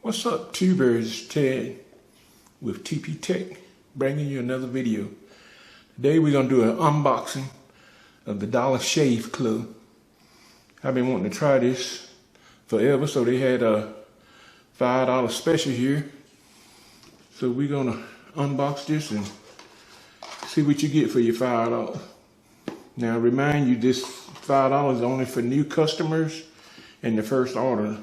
What's up, tubers? Ted with TP Tech, bringing you another video. Today we're going to do an unboxing of the Dollar Shave Club. I've been wanting to try this forever, so they had a $5 special here. So we're going to unbox this and see what you get for your $5. Now remind you, this $5 is only for new customers and the first order.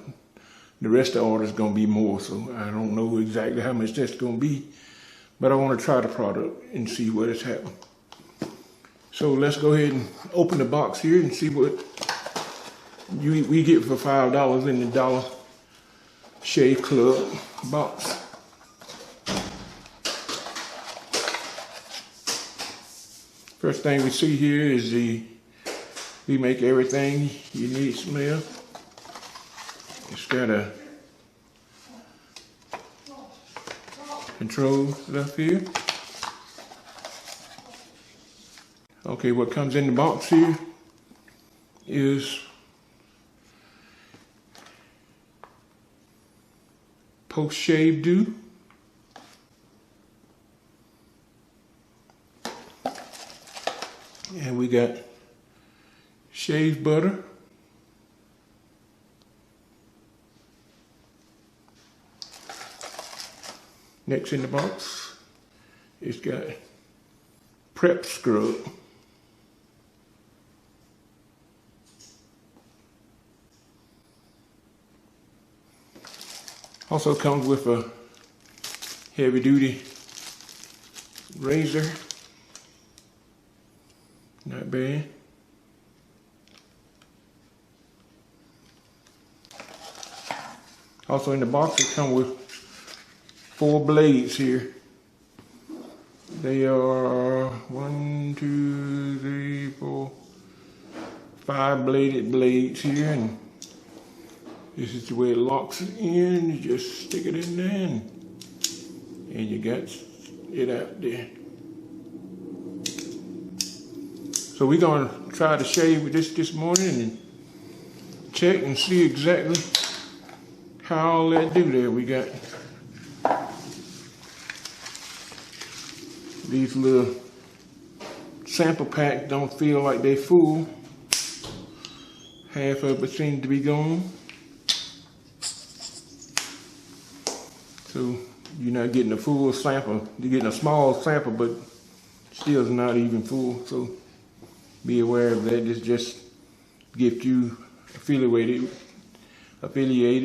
The rest of the order is going to be more, so I don't know exactly how much that's going to be, but I want to try the product and see what has happened. So let's go ahead and open the box here and see what we get for $5 in the Dollar Shave Club box. First thing we see here is we make everything you need smell. It's got a control stuff here. Okay, what comes in the box here is post-shave dew. And we got shave butter. Next in the box, it's got prep scrub. Also comes with a heavy duty razor. Not bad. Also in the box, it comes with 4 blades here. They are 1, 2, 3, 4, 5 bladed blades here, and this is the way it locks it in. You just stick it in there and you got it out there. So we're gonna try to shave with this morning and check and see exactly how all that do there. We got these little sample packs, don't feel like they full. Half of it seems to be gone. So you're not getting a full sample. You're getting a small sample, but still is not even full. So be aware of that. This just get you affiliated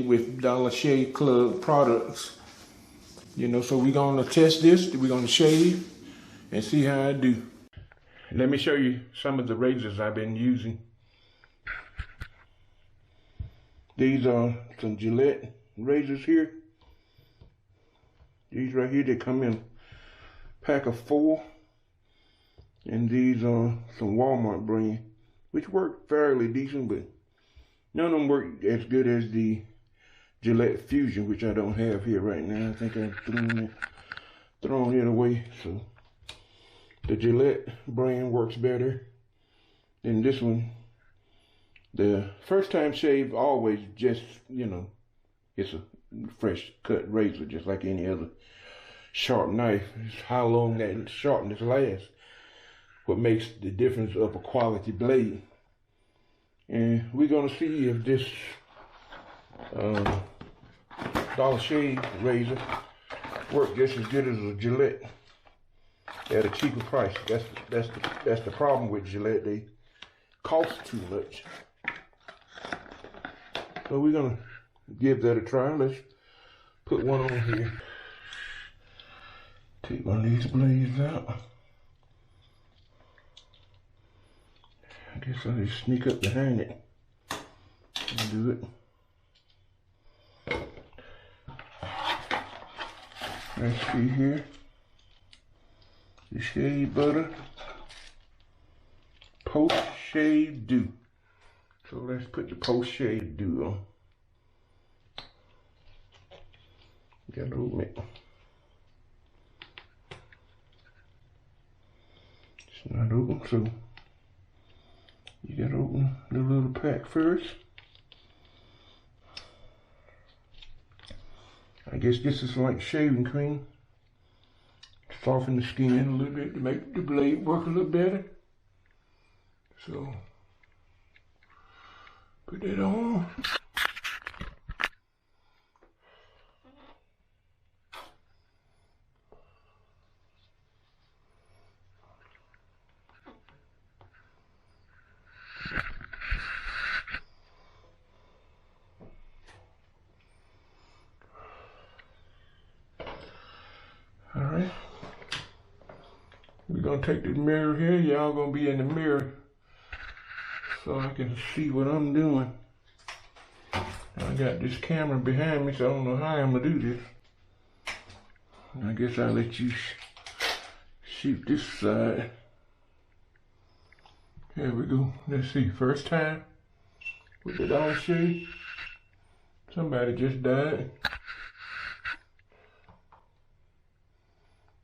with Dollar Shave Club products. You know, so we're gonna test this. We're gonna shave and see how I do. Let me show you some of the razors I've been using. These are some Gillette razors here. These right here, they come in a pack of 4. And these are some Walmart brand, which work fairly decent, but none of them work as good as the Gillette Fusion, which I don't have here right now. I think I've thrown it away. So the Gillette brand works better than this one. The first time shave always just, you know, it's a fresh cut razor, just like any other sharp knife. It's how long that sharpness lasts what makes the difference of a quality blade. And we're gonna see if this Dollar Shave razor works just as good as a Gillette at a cheaper price. That's the problem with Gillette. They cost too much. So we're gonna give that a try. Let's put one on here. Take one of these blades out. I guess I'll just sneak up behind it and do it. Let's see here. The shave butter, post-shave dew. So let's put the post-shave dew on. Gotta open it. It's not open, so you gotta open the little pack first. I guess this is like shaving cream. Soften the skin a little bit to make the blade work a little better. So, put that on. All right. We're gonna take the mirror here. Y'all gonna be in the mirror so I can see what I'm doing. I got this camera behind me, so I don't know how I'm gonna do this. I guess I'll let you shoot this side. Here we go. Let's see. First time with the Dollar Shave. Somebody just died.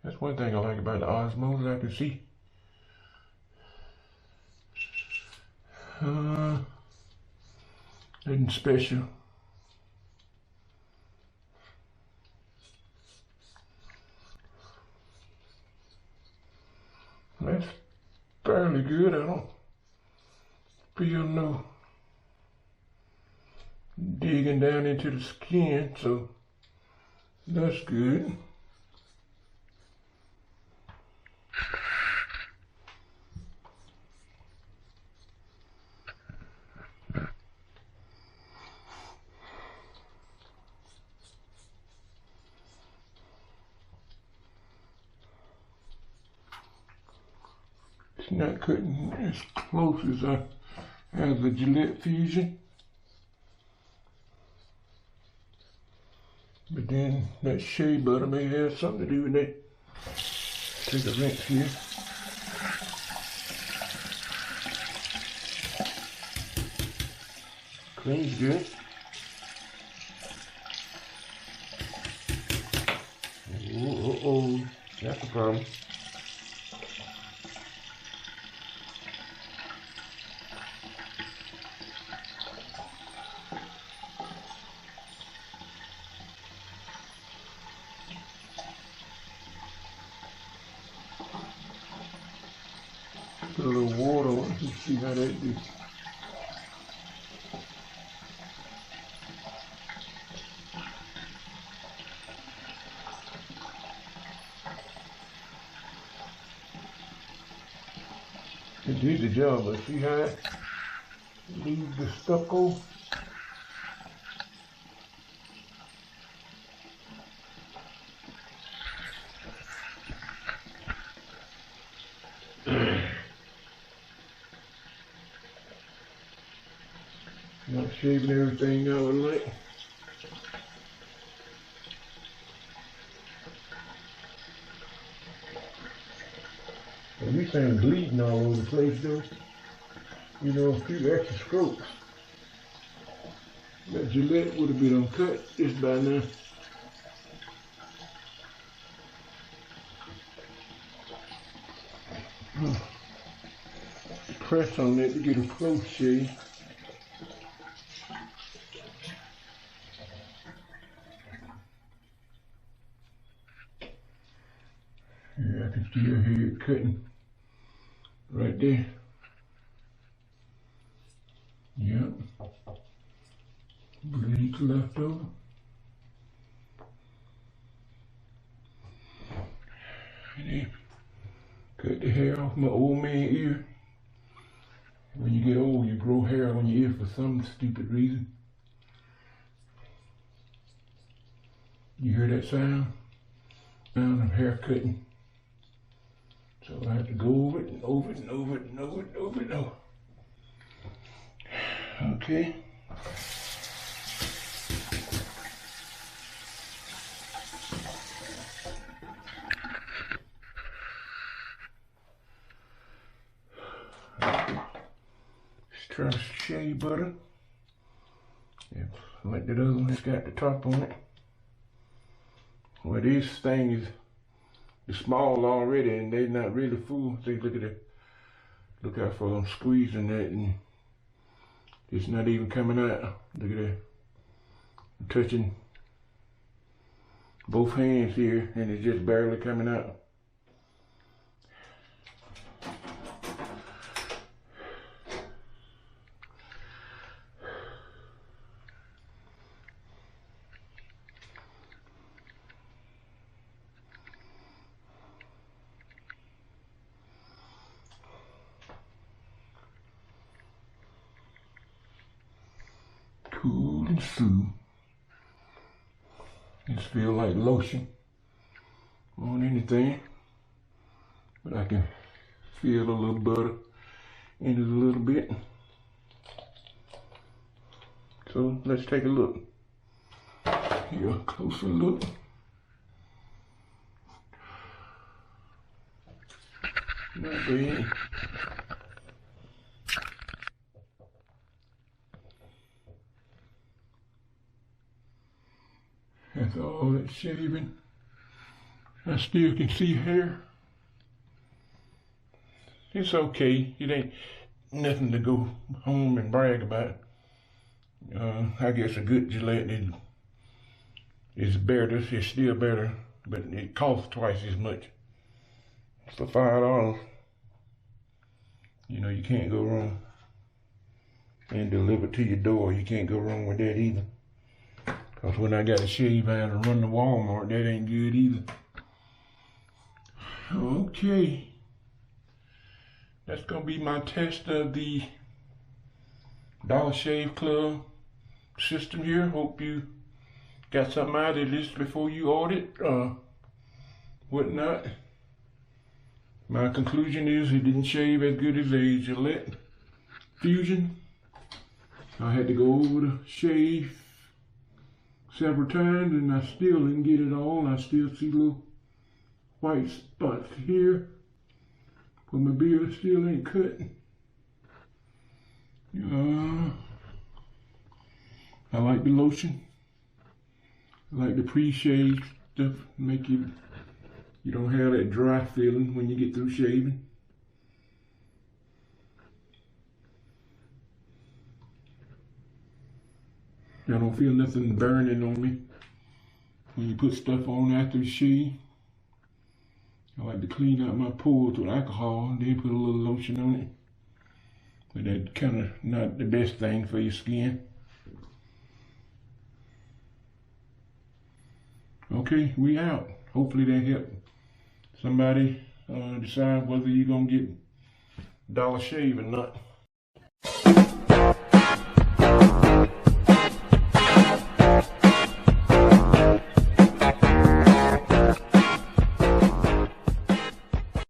That's one thing I like about the Osmos. I can see. Nothing special. That's fairly good. I don't feel no digging down into the skin, so that's good. It's not cutting as close as I have the Gillette Fusion. But then that shea butter may have something to do with that. Take a rinse here. Clean's good. Oh, that's a problem. Put a little water on it and see how that do. It did the job, but see how it leaves the stucco? Not shaving everything I would like. At least I ain't bleeding all over the place though. You know, a few extra strokes. That Gillette would have been uncut just by now. Press on it to get a close shave. Yeah, I can still hear it cutting right there. Yep. Bleach left over. And then cut the hair off my old man ear. When you get old, you grow hair on your ear for some stupid reason. You hear that sound? Sound of hair cutting. So I have to go over it and over it and over it and over it and over it and over. Okay. Let's try shea butter. Yeah, like that other one, it's got the top on it. Well, this thing is small already, and they're not really full. See, look at it. Look how far I'm squeezing that, and it's not even coming out. Look at that. I'm touching both hands here, and it's just barely coming out. Cool and smooth. It feels like lotion on anything, but I can feel a little butter in it a little bit. So let's take a look. Here, a closer look. Not bad. After all that shaving, I still can see hair. It's okay. It ain't nothing to go home and brag about. I guess a good Gillette is better. It's still better, but it costs twice as much. For $5, you know, you can't go wrong. And delivered to your door, you can't go wrong with that either. Because when I got to shave, I had to run to Walmart. That ain't good either. Okay. That's going to be my test of the Dollar Shave Club system here. Hope you got something out of this before you ordered whatnot. My conclusion is it didn't shave as good as a Gillette Fusion. I had to go over the shave several times, and I still didn't get it all. I still see little white spots here, but my beard still ain't cut. I like the lotion. I like the pre-shave stuff. Make you don't have that dry feeling when you get through shaving. I don't feel nothing burning on me when you put stuff on after you shave. I like to clean out my pores with alcohol and then put a little lotion on it. But that's kind of not the best thing for your skin. Okay, we out. Hopefully that helped somebody decide whether you're going to get Dollar Shave or not.